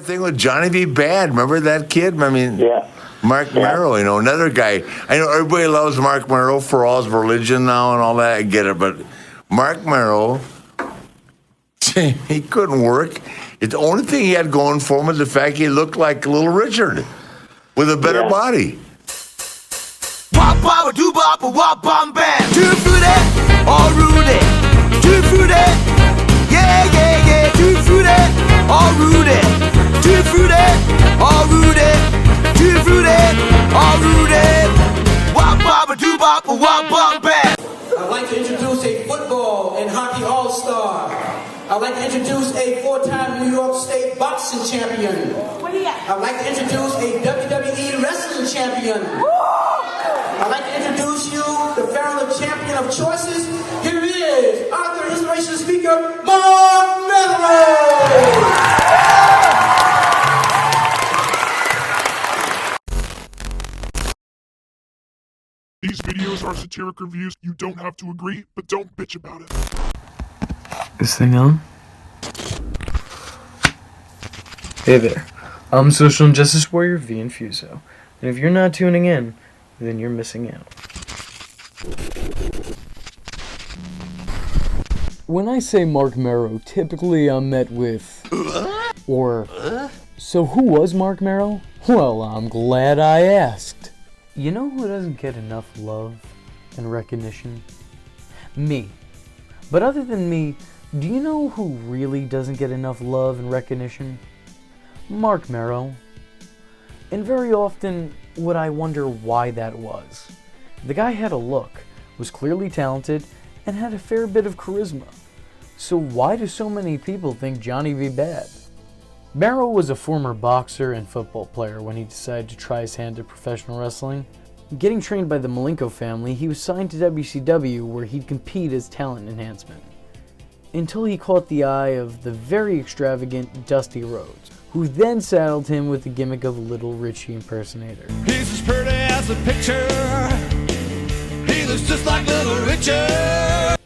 thing with Johnny B. Bad. Remember that kid? I mean, Yeah. Marc Mero, you know, another guy. I know everybody loves Marc Mero for all his religion now and all that. I get it, but Marc Mero, he couldn't work. The only thing he had going for him was the fact he looked like Little Richard with a better body. Wop bop do bop wop bum bam. Too fruity or rudy. Too fruity. Yeah yeah yeah. Too fruity or rudy. Too fruity or rudy. Too fruity or rudy. Wop bop do bop wop bum bam. I'd like to introduce a football and hockey all-star. I'd like to introduce a 4-time New York State boxing champion. I'd like to introduce a WWE wrestling champion. I'd like to introduce you the Pharaoh champion of choices. Here he is, author, inspirational speaker, Marc Mero. These videos are satiric reviews. You don't have to agree, but don't bitch about it. This thing on? Hey there, I'm Social Injustice Warrior V Infuso, and if you're not tuning in, then you're missing out. When I say Marc Mero, typically I'm met with, so who was Marc Mero? Well, I'm glad I asked. You know who doesn't get enough love and recognition? Me. But other than me, do you know who really doesn't get enough love and recognition? Marc Mero. And very often would I wonder why that was. The guy had a look, was clearly talented, and had a fair bit of charisma. So why do so many people think Johnny B. Bad? Mero was a former boxer and football player when he decided to try his hand at professional wrestling. Getting trained by the Malenko family, he was signed to WCW where he'd compete as talent enhancement. Until he caught the eye of the very extravagant Dusty Rhodes, who then saddled him with the gimmick of a Little Richie impersonator. He's as pretty as a picture. He looks just like Little Richard.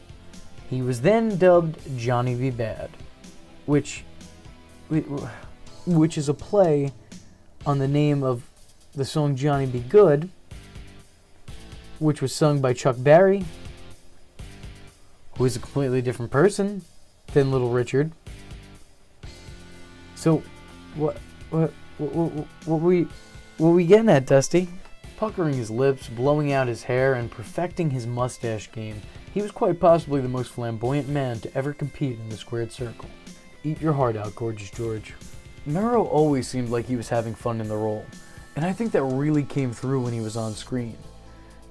He was then dubbed Johnny B. Bad, which is a play on the name of the song Johnny B. Good, which was sung by Chuck Berry, who is a completely different person than Little Richard. So, what we getting at, Dusty? Puckering his lips, blowing out his hair, and perfecting his mustache game, he was quite possibly the most flamboyant man to ever compete in the squared circle. Eat your heart out, Gorgeous George. Mero always seemed like he was having fun in the role, and I think that really came through when he was on screen.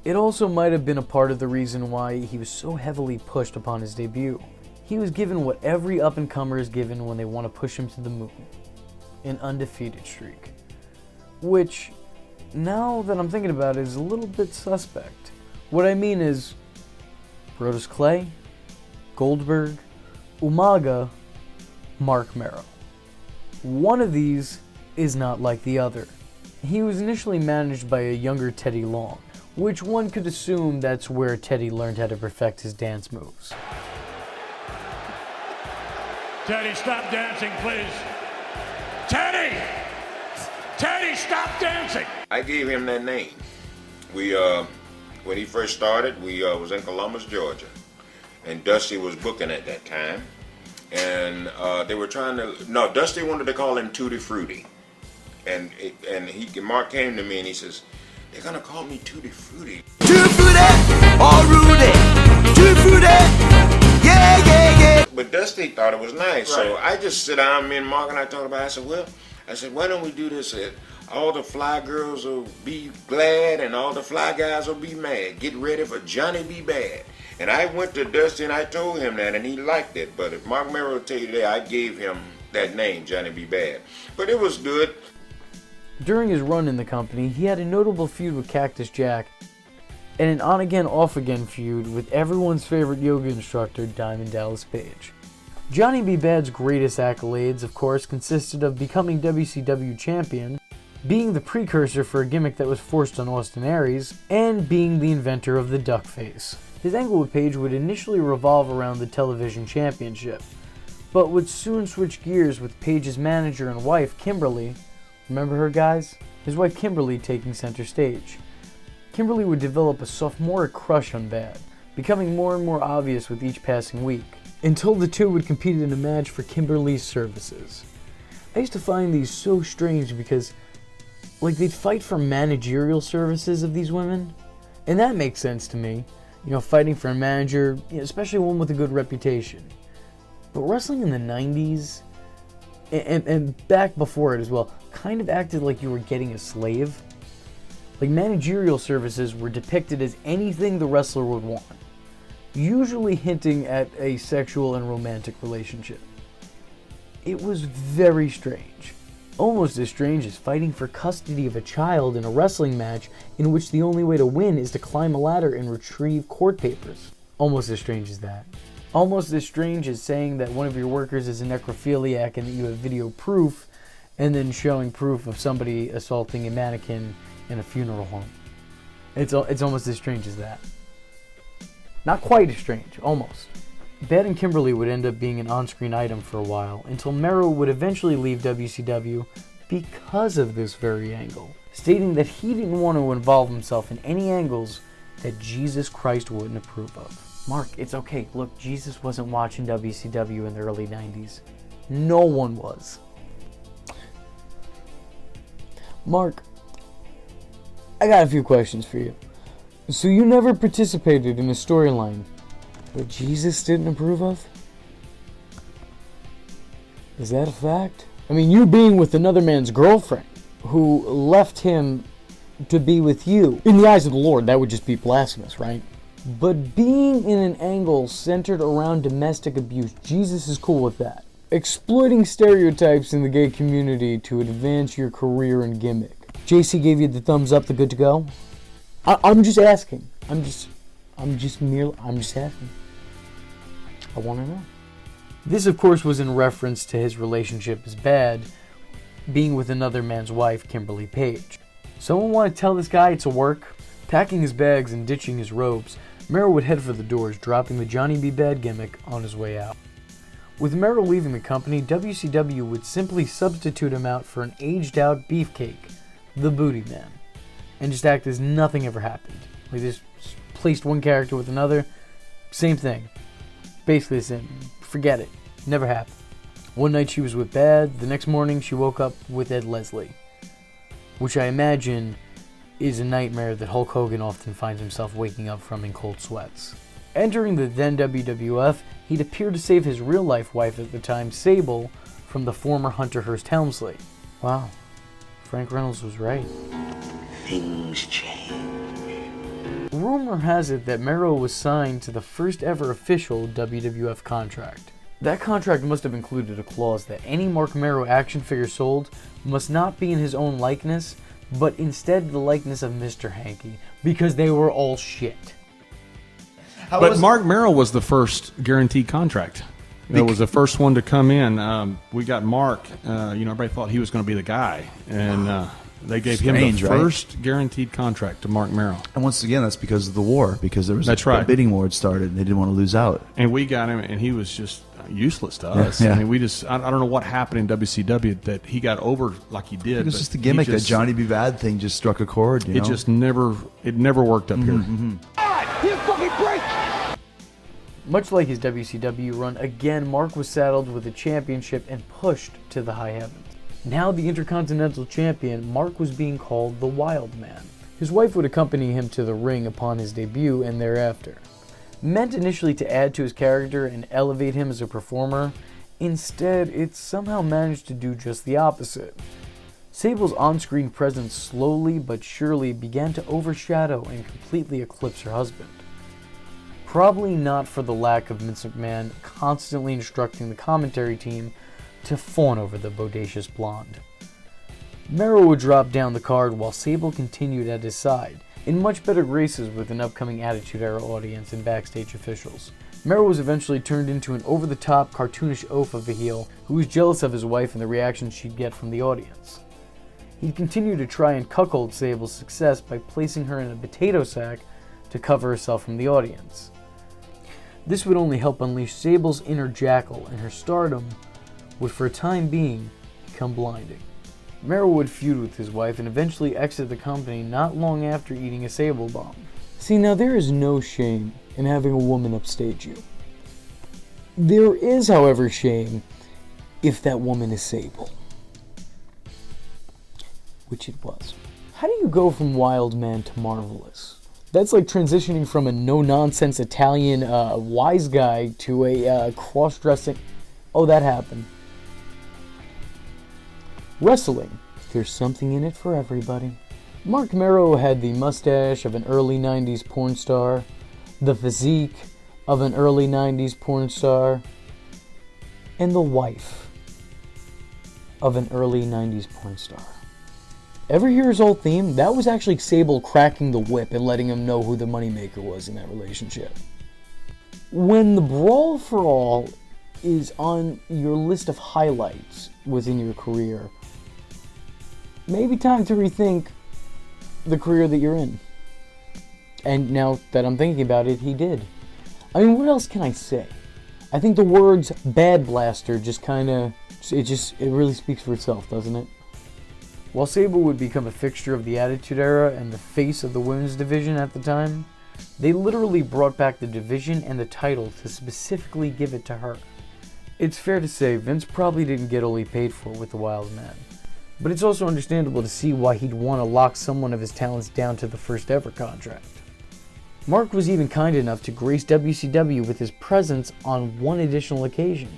It also might have been a part of the reason why he was so heavily pushed upon his debut. He was given what every up-and-comer is given when they want to push him to the moon. An undefeated streak. Which, now that I'm thinking about it, is a little bit suspect. What I mean is, Brodus Clay, Goldberg, Umaga, Marc Mero. One of these is not like the other. He was initially managed by a younger Teddy Long, which one could assume that's where Teddy learned how to perfect his dance moves. Teddy, stop dancing, please. Teddy! Teddy, stop dancing! I gave him that name. We, when he first started, we was in Columbus, Georgia, and Dusty was booking at that time, and they were trying to. No, Dusty wanted to call him Tutti Frutti, and Mark came to me and he says, "They're gonna call me Tutti Frutti." Too fruity or rudy. Too fruity. Yeah yeah yeah. But Dusty thought it was nice, so I just sit down. Me and Mark and I talked about it. I said, why don't we do this? All the fly girls will be glad and all the fly guys will be mad. Get ready for Johnny B. Bad. And I went to Dusty and I told him that, and he liked it. But if Marc Mero will tell you that, I gave him that name, Johnny B. Bad. But it was good. During his run in the company, he had a notable feud with Cactus Jack, and an on-again, off-again feud with everyone's favorite yoga instructor, Diamond Dallas Page. Johnny B. Bad's greatest accolades, of course, consisted of becoming WCW champion, being the precursor for a gimmick that was forced on Austin Aries, and being the inventor of the duck face. His angle with Page would initially revolve around the television championship, but would soon switch gears with Paige's manager and wife, Kimberly. Remember her, guys? His wife, Kimberly, taking center stage. Kimberly would develop a sophomoric crush on Bad, becoming more and more obvious with each passing week, until the two would compete in a match for Kimberly's services. I used to find these so strange because, like, they'd fight for managerial services of these women, and that makes sense to me. You know, fighting for a manager, especially one with a good reputation. But wrestling in the 90s, and back before it as well, kind of acted like you were getting a slave. Like, managerial services were depicted as anything the wrestler would want, usually hinting at a sexual and romantic relationship. It was very strange. Almost as strange as fighting for custody of a child in a wrestling match in which the only way to win is to climb a ladder and retrieve court papers. Almost as strange as that. Almost as strange as saying that one of your workers is a necrophiliac and that you have video proof, and then showing proof of somebody assaulting a mannequin in a funeral home. It's almost as strange as that. Not quite as strange, almost. Bad and Kimberly would end up being an on-screen item for a while, until Mero would eventually leave WCW because of this very angle, stating that he didn't want to involve himself in any angles that Jesus Christ wouldn't approve of. Mark, it's okay. Look, Jesus wasn't watching WCW in the early 90s. No one was. Mark, I got a few questions for you. So you never participated in a storyline that Jesus didn't approve of? Is that a fact? I mean, you being with another man's girlfriend who left him to be with you. In the eyes of the Lord, that would just be blasphemous, right? But being in an angle centered around domestic abuse, Jesus is cool with that. Exploiting stereotypes in the gay community to advance your career and gimmick. JC gave you the thumbs up, the good to go? I'm just asking. I'm just asking. I want to know. This, of course, was in reference to his relationship as Bad, being with another man's wife, Kimberly Page. Someone want to tell this guy it's a work? Packing his bags and ditching his robes, Mero would head for the doors, dropping the Johnny B. Bad gimmick on his way out. With Mero leaving the company, WCW would simply substitute him out for an aged-out beefcake, the Booty Man, and just act as nothing ever happened. They just placed one character with another, same thing. Basically the same. Forget it. Never happened. One night she was with Bad, the next morning she woke up with Ed Leslie, which I imagine is a nightmare that Hulk Hogan often finds himself waking up from in cold sweats. Entering the then WWF, he'd appear to save his real-life wife at the time, Sable, from the former Hunter Hearst Helmsley. Wow, Frank Reynolds was right. Things change. Rumor has it that Mero was signed to the first ever official WWF contract. That contract must have included a clause that any Marc Mero action figure sold must not be in his own likeness, but instead the likeness of Mr. Hanky, because they were all shit. But Marc Mero was the first guaranteed contract. It was the first one to come in. We got Mark. Everybody thought he was going to be the guy, and they gave him the first guaranteed contract to Marc Mero. And once again, that's because of the war, because there was a bidding war had started, and they didn't want to lose out. And we got him, and he was just useless to us. Yeah. I mean, I don't know what happened in WCW that he got over like he did. It was just the gimmick, that Johnny B. Bad thing just struck a chord. It just never worked up here. Mm-hmm. Much like his WCW run, again, Mark was saddled with a championship and pushed to the high heavens. Now the Intercontinental Champion, Mark was being called the Wild Man. His wife would accompany him to the ring upon his debut and thereafter. Meant initially to add to his character and elevate him as a performer, instead it somehow managed to do just the opposite. Sable's on-screen presence slowly but surely began to overshadow and completely eclipse her husband. Probably not for the lack of Vince McMahon constantly instructing the commentary team to fawn over the bodacious blonde. Mero would drop down the card while Sable continued at his side, in much better graces with an upcoming Attitude Era audience and backstage officials. Mero was eventually turned into an over-the-top, cartoonish oaf of a heel who was jealous of his wife and the reactions she'd get from the audience. He'd continue to try and cuckold Sable's success by placing her in a potato sack to cover herself from the audience. This would only help unleash Sable's inner jackal, and her stardom would for a time being become blinding. Mero would feud with his wife and eventually exit the company not long after eating a Sable bomb. See, now there is no shame in having a woman upstage you. There is, however, shame if that woman is Sable. Which it was. How do you go from wild man to marvelous? That's like transitioning from a no-nonsense Italian wise guy to a cross-dressing... Oh, that happened. Wrestling. There's something in it for everybody. Marc Mero had the mustache of an early 90s porn star, the physique of an early 90s porn star, and the wife of an early 90s porn star. Ever hear his old theme? That was actually Sable cracking the whip and letting him know who the moneymaker was in that relationship. When the Brawl for All is on your list of highlights within your career, maybe time to rethink the career that you're in. And now that I'm thinking about it, he did. I mean, what else can I say? I think the words Bad Blaster just kind of, it really speaks for itself, doesn't it? While Sable would become a fixture of the Attitude Era and the face of the women's division at the time, they literally brought back the division and the title to specifically give it to her. It's fair to say Vince probably didn't get all he paid for with the Wild Man, but it's also understandable to see why he'd want to lock someone of his talents down to the first ever contract. Mark was even kind enough to grace WCW with his presence on one additional occasion,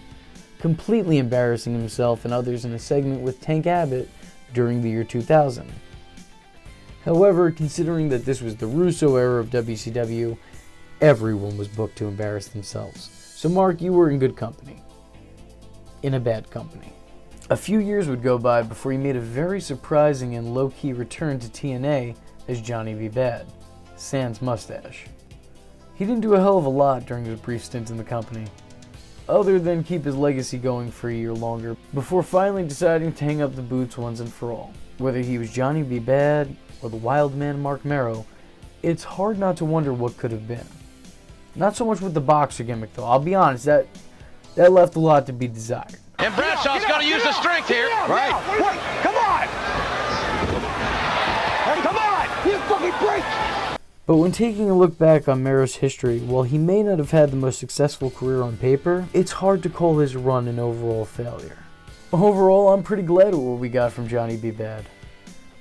completely embarrassing himself and others in a segment with Tank Abbott during the year 2000. However, considering that this was the Russo era of WCW, everyone was booked to embarrass themselves. So Mark, you were in good company. In a bad company. A few years would go by before he made a very surprising and low-key return to TNA as Johnny B. Bad, sans mustache. He didn't do a hell of a lot during his brief stint in the company, other than keep his legacy going for a year longer, before finally deciding to hang up the boots once and for all. Whether he was Johnny B. Bad or the wild man Marc Mero, it's hard not to wonder what could have been. Not so much with the boxer gimmick though, I'll be honest, that left a lot to be desired. And Bradshaw's going to use the strength here. Right. Wait, come on! Hey, come on! You fucking break! But when taking a look back on Mero's history, while he may not have had the most successful career on paper, it's hard to call his run an overall failure. Overall, I'm pretty glad with what we got from Johnny B. Bad.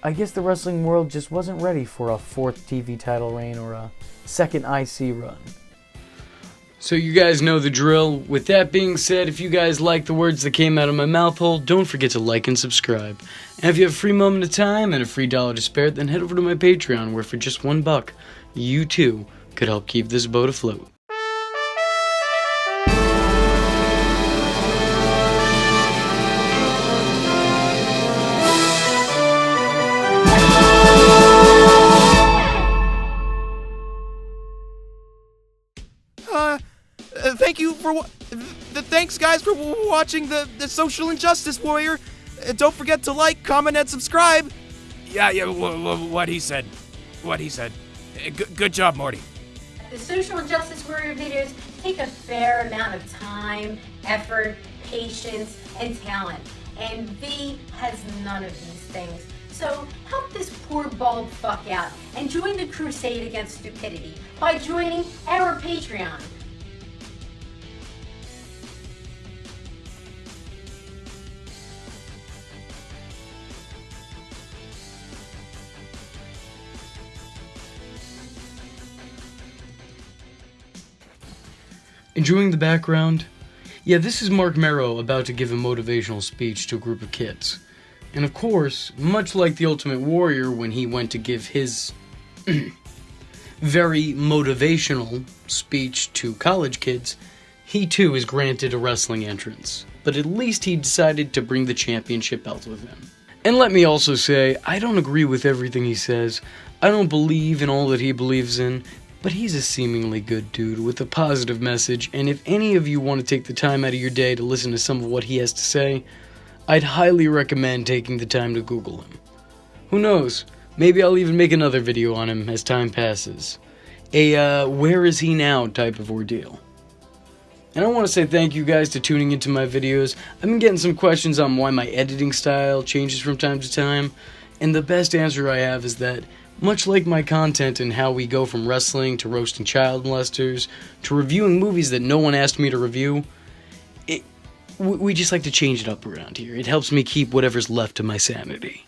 I guess the wrestling world just wasn't ready for a 4th TV title reign or a 2nd IC run. So you guys know the drill. With that being said, if you guys like the words that came out of my mouth hole, don't forget to like and subscribe. And if you have a free moment of time and a free $1 to spare, then head over to my Patreon, where for just $1, you too could help keep this boat afloat. Thank you for thanks guys for watching the Social Injustice Warrior. Don't forget to like, comment, and subscribe. Yeah, what he said. Good job, Morty. The Social Injustice Warrior videos take a fair amount of time, effort, patience, and talent. And V has none of these things. So help this poor bald fuck out and join the crusade against stupidity by joining our Patreon. Enjoying the background? Yeah, this is Marc Mero about to give a motivational speech to a group of kids. And of course, much like the Ultimate Warrior when he went to give his very motivational speech to college kids, he too is granted a wrestling entrance. But at least he decided to bring the championship belt with him. And let me also say, I don't agree with everything he says. I don't believe in all that he believes in. But he's a seemingly good dude with a positive message, and if any of you want to take the time out of your day to listen to some of what he has to say, I'd highly recommend taking the time to Google him. Who knows, maybe I'll even make another video on him as time passes. A where is he now type of ordeal. And I want to say thank you guys to tuning into my videos. I've been getting some questions on why my editing style changes from time to time, and the best answer I have is that, much like my content and how we go from wrestling to roasting child molesters to reviewing movies that no one asked me to review, we just like to change it up around here. It helps me keep whatever's left of my sanity.